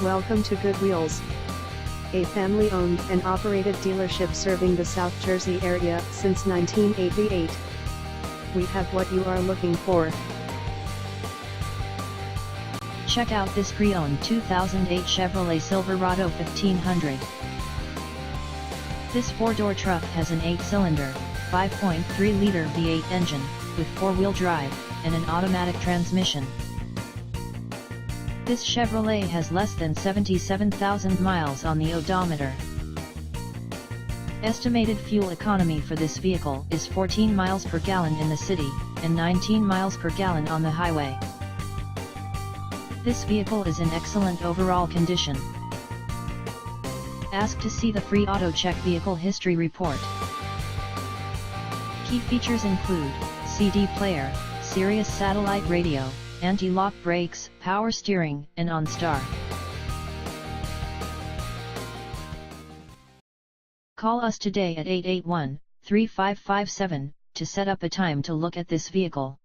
Welcome to Good Wheels, a family-owned and operated dealership serving the South Jersey area since 1988. We have what you are looking for. Check out this pre-owned 2008 Chevrolet Silverado 1500. This four-door truck has an 8-cylinder, 5.3-liter V8 engine, with four-wheel drive, and an automatic transmission. This Chevrolet has less than 77,000 miles on the odometer. Estimated fuel economy for this vehicle is 14 miles per gallon in the city, and 19 miles per gallon on the highway. This vehicle is in excellent overall condition. Ask to see the free AutoCheck Vehicle History Report. Key features include CD player, Sirius satellite radio, anti-lock brakes, power steering, and OnStar. Call us today at 881-3557 to set up a time to look at this vehicle.